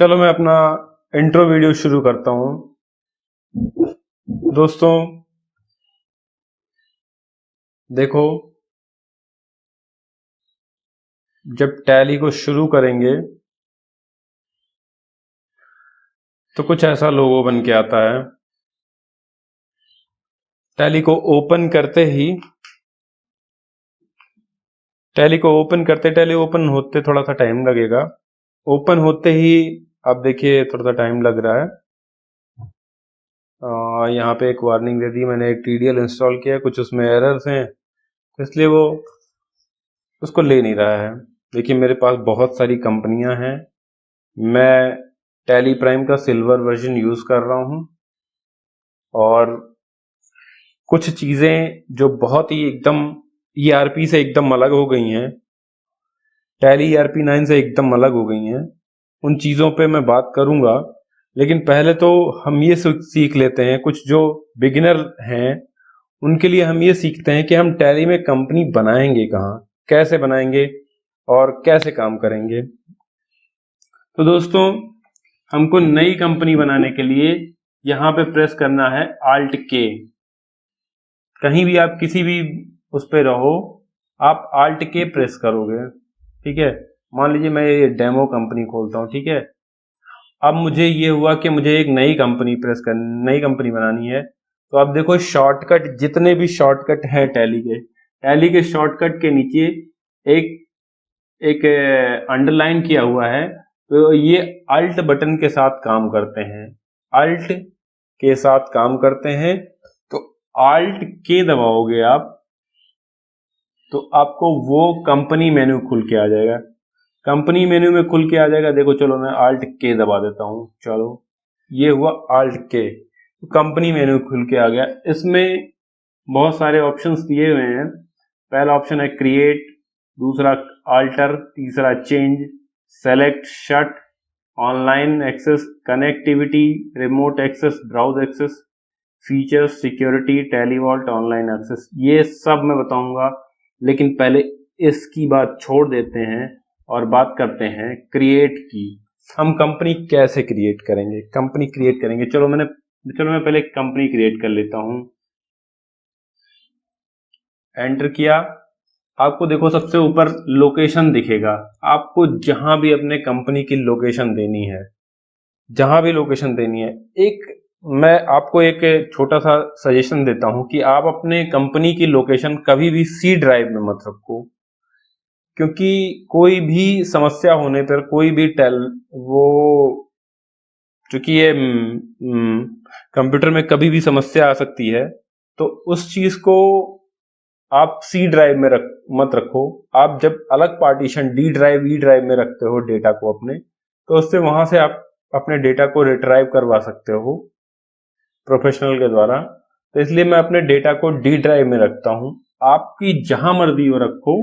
चलो मैं अपना इंट्रो वीडियो शुरू करता हूँ। दोस्तों देखो, जब टैली को शुरू करेंगे तो कुछ ऐसा लोगो बन के आता है। टैली को ओपन करते टैली ओपन होते थोड़ा सा टाइम लगेगा। ओपन होते ही आप देखिए थोड़ा सा टाइम लग रहा है। यहाँ पे एक वार्निंग दे दी मैंने, एक TDL इंस्टॉल किया, कुछ उसमें एरर्स हैं इसलिए वो उसको ले नहीं रहा है। देखिए मेरे पास बहुत सारी कंपनियां हैं, मैं टैली प्राइम का सिल्वर वर्जन यूज कर रहा हूँ और कुछ चीजें जो बहुत ही एकदम ERP से एकदम अलग हो गई हैं, टैली ERP 9 से एकदम अलग हो गई हैं, उन चीज़ों पे मैं बात करूंगा। लेकिन पहले तो हम ये सीख लेते हैं, कुछ जो बिगिनर हैं उनके लिए हम ये सीखते हैं कि हम टैली में कंपनी बनाएंगे कहाँ, कैसे बनाएंगे और कैसे काम करेंगे। तो दोस्तों हमको नई कंपनी बनाने के लिए यहाँ पे प्रेस करना है Alt K। कहीं भी आप किसी भी उस पे रहो, आप Alt K प्रेस करोगे, ठीक है। मान लीजिए मैं ये डेमो कंपनी खोलता हूँ, ठीक है। अब मुझे ये हुआ कि मुझे एक नई कंपनी बनानी है। तो आप देखो शॉर्टकट, जितने भी शॉर्टकट हैं टैली के शॉर्टकट के नीचे एक एक अंडरलाइन किया हुआ है, तो ये अल्ट बटन के साथ काम करते हैं, अल्ट के साथ काम करते हैं। तो अल्ट के दबाओगे आप तो आपको वो कंपनी मेन्यू खुल के आ जाएगा। कंपनी मेन्यू में खुल के आ जाएगा। देखो चलो मैं Alt K दबा देता हूँ, चलो ये हुआ Alt K, तो कंपनी मेन्यू खुल के आ गया। इसमें बहुत सारे ऑप्शंस दिए हुए हैं। पहला ऑप्शन है क्रिएट, दूसरा अल्टर, तीसरा change, select, shut, online access, connectivity, remote access, browse access, features, security, televault, online access, ये सब मैं बताऊंगा। लेकिन पहले इसकी बात छोड़ देते हैं और बात करते हैं क्रिएट की। हम कंपनी कैसे क्रिएट करेंगे। चलो मैं पहले कंपनी क्रिएट कर लेता हूं। एंटर किया, आपको देखो सबसे ऊपर लोकेशन दिखेगा। आपको जहां भी अपने कंपनी की लोकेशन देनी है, एक मैं आपको एक छोटा सा सजेशन देता हूं कि आप अपने कंपनी की लोकेशन कभी भी C ड्राइव में मत रखो, क्योंकि कोई भी समस्या होने पर चूंकि ये कंप्यूटर में कभी भी समस्या आ सकती है, तो उस चीज को आप C ड्राइव में मत रखो। आप जब अलग partition D drive, E drive में रखते हो डेटा को अपने, तो उससे वहां से आप अपने डेटा को रिट्राइव करवा सकते हो प्रोफेशनल के द्वारा। तो इसलिए मैं अपने डेटा को D ड्राइव में रखता हूं। आपकी जहां मर्जी हो रखो,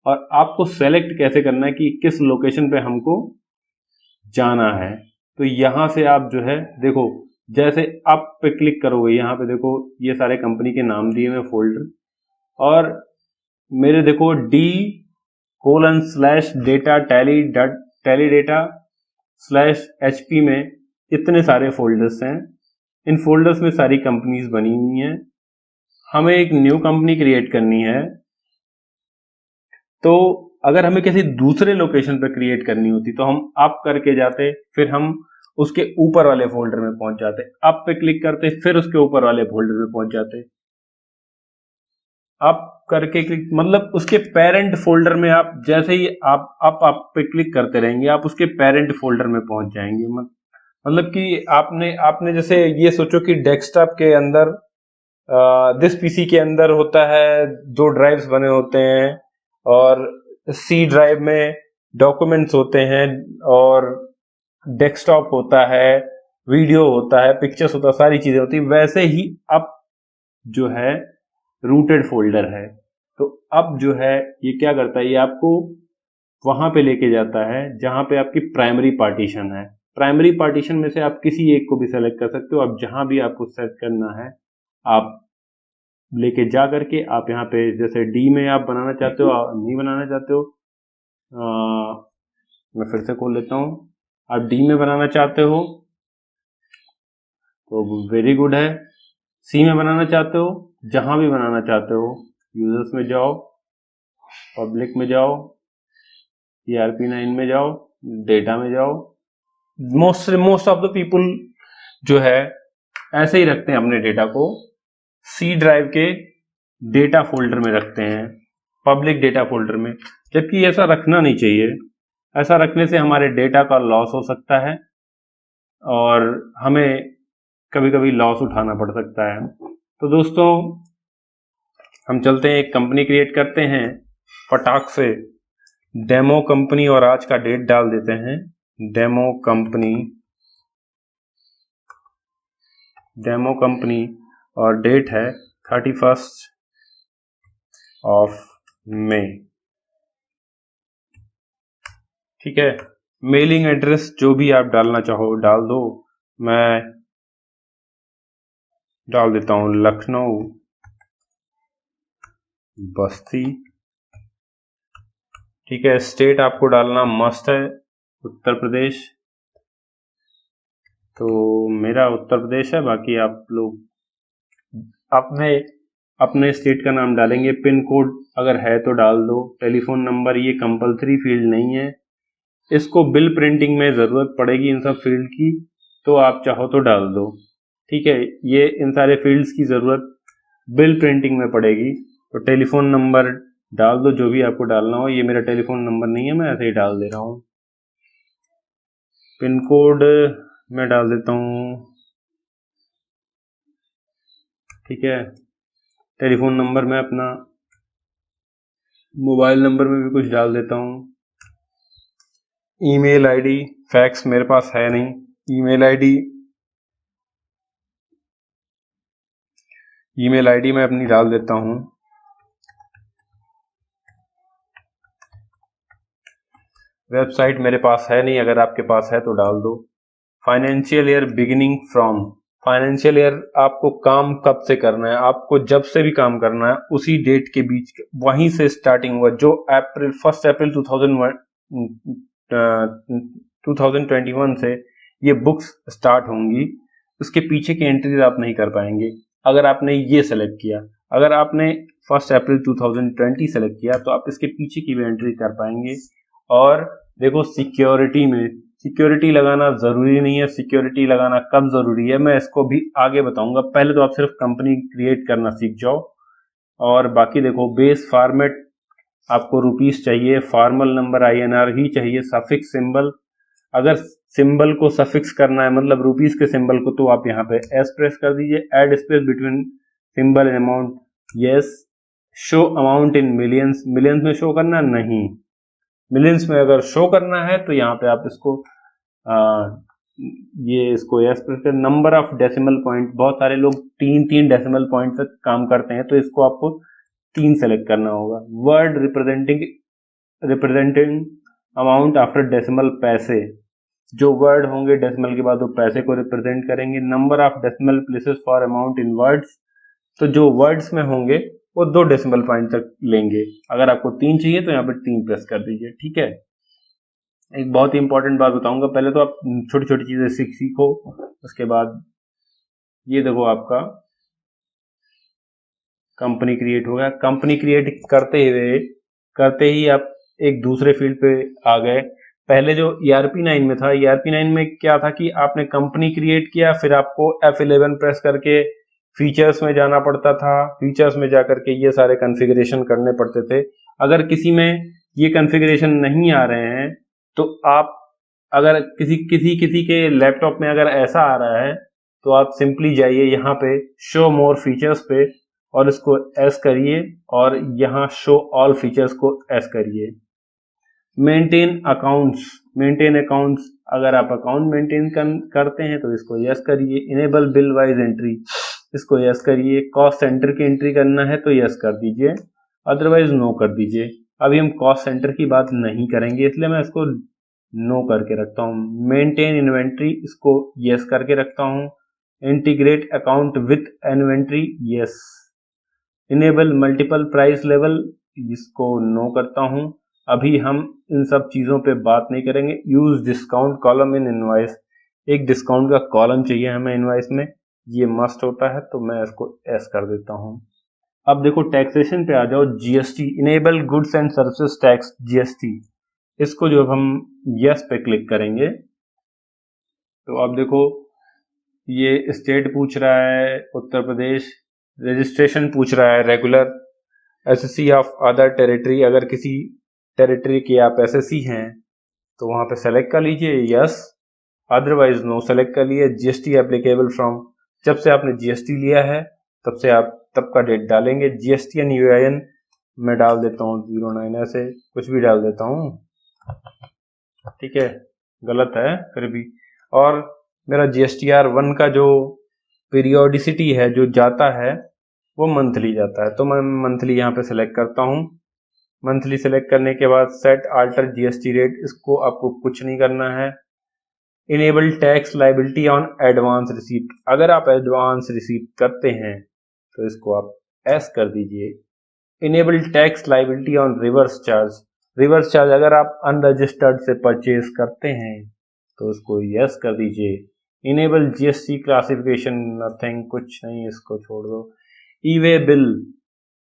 और आपको सेलेक्ट कैसे करना है कि किस लोकेशन पे हमको जाना है। तो यहां से आप जो है देखो, जैसे आप पे क्लिक करोगे, यहाँ पे देखो ये सारे कंपनी के नाम दिए हुए फोल्डर, और मेरे देखो D:/data टैली डेटा /HP में इतने सारे फोल्डर्स हैं। इन फोल्डर्स में सारी कंपनीज बनी हुई हैं। हमें एक न्यू कंपनी क्रिएट करनी है, तो अगर हमें किसी दूसरे लोकेशन पर क्रिएट करनी होती तो हम अप करके जाते, फिर हम उसके ऊपर वाले फोल्डर में पहुंच जाते, अप पे क्लिक करते, फिर उसके ऊपर वाले फोल्डर में पहुंच जाते। अप करके क्लिक मतलब उसके पेरेंट फोल्डर में आप जैसे ही आप अप पे क्लिक करते रहेंगे, आप उसके पेरेंट फोल्डर में पहुंच जाएंगे। मतलब कि आपने जैसे ये सोचो कि डेस्कटॉप के अंदर दिस PC के अंदर होता है, 2 ड्राइव्स बने होते हैं, और C ड्राइव में डॉक्यूमेंट्स होते हैं, और डेस्कटॉप होता है, वीडियो होता है, पिक्चर्स होता है, सारी चीजें होती है। वैसे ही अब जो है रूटेड फोल्डर है। तो अब जो है ये क्या करता है, ये आपको वहां पे लेके जाता है जहां पे आपकी प्राइमरी पार्टीशन है। प्राइमरी पार्टीशन में से आप किसी एक को भी सेलेक्ट कर सकते हो। अब जहां भी आपको सेट करना है, आप लेके जा करके आप यहाँ पे जैसे D में आप बनाना चाहते हो, नहीं बनाना चाहते हो, मैं फिर से खोल लेता हूँ। आप डी में बनाना चाहते हो तो वेरी गुड है। सी में बनाना चाहते हो, जहां भी बनाना चाहते हो, यूजर्स में जाओ, पब्लिक में जाओ, ERP9 में जाओ, डेटा में जाओ। मोस्ट ऑफ द पीपुल जो है ऐसे ही रखते हैं अपने डेटा को, सी ड्राइव के डेटा फोल्डर में रखते हैं, पब्लिक डेटा फोल्डर में, जबकि ऐसा रखना नहीं चाहिए। ऐसा रखने से हमारे डेटा का लॉस हो सकता है और हमें कभी कभी लॉस उठाना पड़ सकता है। तो दोस्तों हम चलते हैं, एक कंपनी क्रिएट करते हैं फटाक से, डेमो कंपनी, और आज का डेट डाल देते हैं, डेमो कंपनी और डेट है 31 मई। ठीक है, मेलिंग एड्रेस जो भी आप डालना चाहो डाल दो। मैं डाल देता हूं लखनऊ बस्ती। ठीक है, स्टेट आपको डालना मस्ट है, उत्तर प्रदेश। तो मेरा उत्तर प्रदेश है, बाकी आप लोग अपने स्टेट का नाम डालेंगे। पिन कोड अगर है तो डाल दो, टेलीफोन नंबर ये कंपलसरी फील्ड नहीं है, इसको बिल प्रिंटिंग में ज़रूरत पड़ेगी इन सब फील्ड की, तो आप चाहो तो डाल दो। ठीक है, ये इन सारे फील्ड्स की ज़रूरत बिल प्रिंटिंग में पड़ेगी, तो टेलीफोन नंबर डाल दो जो भी आपको डालना हो। ये मेरा टेलीफोन नंबर नहीं है, मैं ऐसे ही डाल दे रहा हूँ। पिन कोड मैं डाल देता हूँ। ठीक है, टेलीफोन नंबर मैं अपना, मोबाइल नंबर में भी कुछ डाल देता हूँ। ईमेल आईडी, फैक्स मेरे पास है नहीं, ईमेल आईडी मैं अपनी डाल देता हूँ। वेबसाइट मेरे पास है नहीं, अगर आपके पास है तो डाल दो। Financial year beginning from, financial year आपको काम कब से करना है, आपको जब से भी काम करना है उसी डेट के बीच, वहीं से स्टार्टिंग हुआ, जो 1 अप्रैल 2021 से ये बुक्स स्टार्ट होंगी, उसके पीछे की एंट्रीज आप नहीं कर पाएंगे अगर आपने ये सेलेक्ट किया। अगर आपने 1 अप्रैल 2020 सेलेक्ट किया तो आप इसके पीछे की भी एंट्री कर पाएंगे। और देखो, सिक्योरिटी लगाना जरूरी नहीं है, सिक्योरिटी लगाना कब जरूरी है मैं इसको भी आगे बताऊंगा। पहले तो आप सिर्फ कंपनी क्रिएट करना सीख जाओ। और बाकी देखो, बेस फॉर्मेट आपको रुपीस चाहिए, फॉर्मल नंबर INR ही चाहिए, सफिक्स सिंबल, अगर सिंबल को सफिक्स करना है मतलब रुपीस के सिंबल को, तो आप यहाँ पे एस प्रेस कर दीजिए। Add space between symbol and amount, yes. Show amount in millions, millions में शो करना नहीं, मिलियंस में अगर शो करना है तो यहाँ पे आप इसको इसको यस प्रेस कर। नंबर ऑफ डेसिमल पॉइंट, बहुत सारे लोग 3 डेसिमल पॉइंट तक काम करते हैं, तो इसको आपको 3 सेलेक्ट करना होगा। Word representing amount after decimal, पैसे, जो वर्ड होंगे डेसिमल के बाद वो पैसे को रिप्रेजेंट करेंगे। Number of decimal places for amount in words, तो जो वर्ड्स में होंगे वो 2 डेसिमल पॉइंट तक लेंगे। अगर आपको 3 चाहिए तो यहाँ पर 3 प्रेस कर दीजिए। ठीक है, एक बहुत ही इंपॉर्टेंट बात बताऊंगा, पहले तो आप छोटी छोटी चीजें सीखो, उसके बाद ये देखो आपका कंपनी क्रिएट हो गया। कंपनी क्रिएट करते ही आप एक दूसरे फील्ड पे आ गए। पहले जो ERP9 में था, ERP9 में क्या था कि आपने कंपनी क्रिएट किया, फिर आपको F11 प्रेस करके फीचर्स में जाना पड़ता था, फीचर्स में जाकर के ये सारे कॉन्फ़िगरेशन करने पड़ते थे। अगर किसी में ये कॉन्फ़िगरेशन नहीं आ रहे हैं तो आप, अगर किसी के लैपटॉप में अगर ऐसा आ रहा है तो आप सिंपली जाइए यहाँ पे शो मोर फीचर्स पे और इसको एस करिए और यहाँ शो ऑल फीचर्स को एस करिए। मेंटेन अकाउंट्स, अगर आप अकाउंट मेंटेन करते हैं तो इसको यस करिए। इनेबल बिल वाइज एंट्री, इसको यस करिए। कॉस्ट सेंटर की एंट्री करना है तो यस कर दीजिए, अदरवाइज नो कर दीजिए। अभी हम कॉस्ट सेंटर की बात नहीं करेंगे, इसलिए मैं इसको नो करके रखता हूँ। मेंटेन इन्वेंट्री, इसको यस करके रखता हूँ। Integrate account with inventory, yes. Enable multiple price level, इसको नो करता हूँ। अभी हम इन सब चीज़ों पे बात नहीं करेंगे। Use discount column in invoice, एक डिस्काउंट का कॉलम चाहिए हमें इनवॉइस में, ये मस्ट होता है, तो मैं इसको एस कर देता हूँ। अब देखो टैक्सेशन पे आ जाओ, GST, enable goods and services tax, GST, इसको जो हम यस पे क्लिक करेंगे तो अब देखो ये स्टेट पूछ रहा है उत्तर प्रदेश, रजिस्ट्रेशन पूछ रहा है regular, SSC of other territory, अगर किसी टेरिटरी के आप एसएससी हैं तो वहां पे सेलेक्ट कर लीजिए यस, अदरवाइज नो सेलेक्ट कर लिए। जीएसटी एप्लीकेबल फ्रॉम, जब से आपने जीएसटी लिया है तब से आप तब का डेट डालेंगे। जीएसटी एंड यूआईएन मैं डाल देता हूँ 09, ऐसे कुछ भी डाल देता हूँ, ठीक है, गलत है फिर भी। और मेरा GSTR1 का जो पीरियोडिसिटी है जो जाता है वो मंथली जाता है, तो मैं मंथली यहाँ पे सेलेक्ट करता हूँ। मंथली सेलेक्ट करने के बाद सेट आल्टर जीएसटी रेट, इसको आपको कुछ नहीं करना है। Enable tax liability on advance receipt, अगर आप एडवांस रिसीप्ट करते हैं तो इसको आप एस कर दीजिए। Enable tax liability on reverse charge, reverse charge अगर आप अनरजिस्टर्ड से परचेज करते हैं तो उसको यस कर दीजिए। इनेबल जीएसटी क्लासिफिकेशन, नथिंग, कुछ नहीं, इसको छोड़ दो। E way bill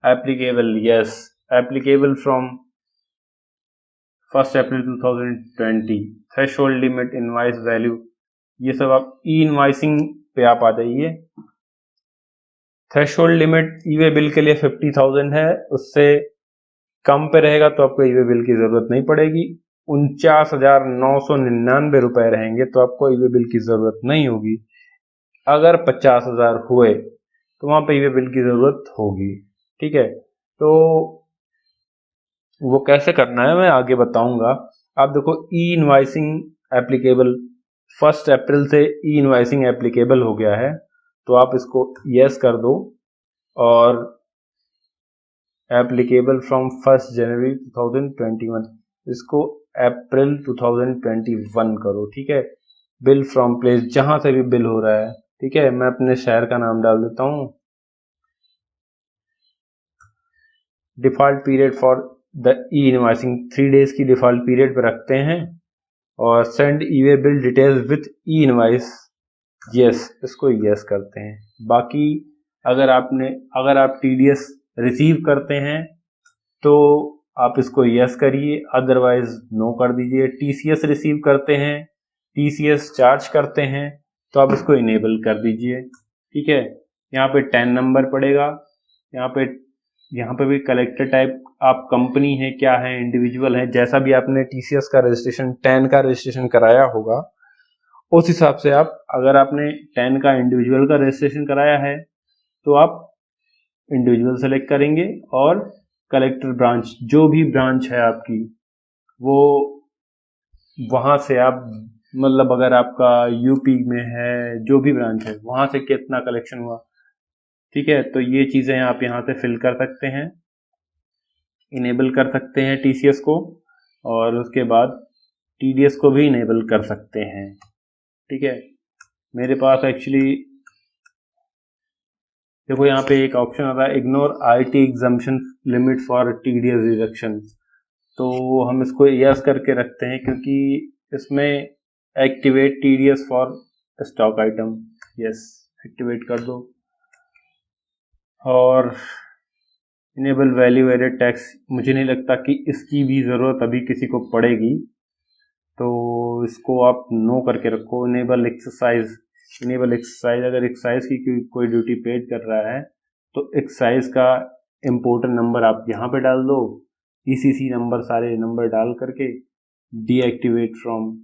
applicable, yes, applicable from 1 April 2020, threshold limit, invoice value, ये सब आप ई इनवाइसिंग पे आप आ जाइए। Threshold limit e way bill के लिए 50,000 है, उससे कम पे रहेगा तो आपको ई वे बिल की जरूरत नहीं पड़ेगी। 49,999 रुपए रहेंगे तो आपको ई वे बिल की जरूरत नहीं होगी। अगर 50,000 हुए तो वहां पे ई वे बिल की जरूरत होगी, ठीक है। तो वो कैसे करना है मैं आगे बताऊंगा। आप देखो ई इनवाइसिंग एप्लीकेबल, 1 अप्रैल से ई इनवाइसिंग एप्लीकेबल हो गया है, तो आप इसको यस कर दो और एप्लीकेबल फ्रॉम 1 जनवरी 2021, इसको अप्रैल 2021 करो, ठीक है। बिल फ्रॉम प्लेस, जहां से भी बिल हो रहा है, ठीक है, मैं अपने शहर का नाम डाल देता हूं। Default period for the E invoicing, 3 days की डिफॉल्ट पीरियड पर रखते हैं। और send E way bill details with E invoice, yes, इसको यस करते हैं। बाकी अगर आप टीडीएस रिसीव करते हैं तो आप इसको यस करिए, अदरवाइज नो कर दीजिए। टीसीएस रिसीव करते हैं, टीसीएस चार्ज करते हैं तो आप इसको इनेबल कर दीजिए, ठीक है। यहाँ पे 10 नंबर पड़ेगा, यहाँ पे भी कलेक्टर टाइप आप कंपनी है क्या है, इंडिविजुअल है, जैसा भी आपने टीसीएस का रजिस्ट्रेशन 10 का रजिस्ट्रेशन कराया होगा उस हिसाब से आप, अगर आपने 10 का इंडिविजुअल का रजिस्ट्रेशन कराया है तो आप इंडिविजुअल सेलेक्ट करेंगे और कलेक्टर ब्रांच, जो भी ब्रांच है आपकी वो वहां से आप, मतलब अगर आपका यूपी में है जो भी ब्रांच है वहां से कितना कलेक्शन हुआ, ठीक है, तो ये चीजें आप यहाँ से फिल कर सकते हैं, इनेबल कर सकते हैं टीसीएस को, और उसके बाद टीडीएस को भी इनेबल कर सकते हैं, ठीक है। मेरे पास एक्चुअली देखो यहाँ पे एक ऑप्शन आता है ignore IT exemption limit for TDS deduction, तो हम इसको यस करके रखते हैं क्योंकि इसमें activate TDS for stock item, yes, activate कर दो। और इनेबल वैल्यू एडेड टैक्स, मुझे नहीं लगता कि इसकी भी ज़रूरत अभी किसी को पड़ेगी, तो इसको आप नो करके रखो। इनेबल एक्सरसाइज, अगर एक्सरसाइज की कोई ड्यूटी पेड कर रहा है तो एक्सरसाइज का इम्पोर्टेंट नंबर आप यहाँ पे डाल दो, ईसीसी नंबर, सारे नंबर डाल करके डीएक्टिवेट फ्रॉम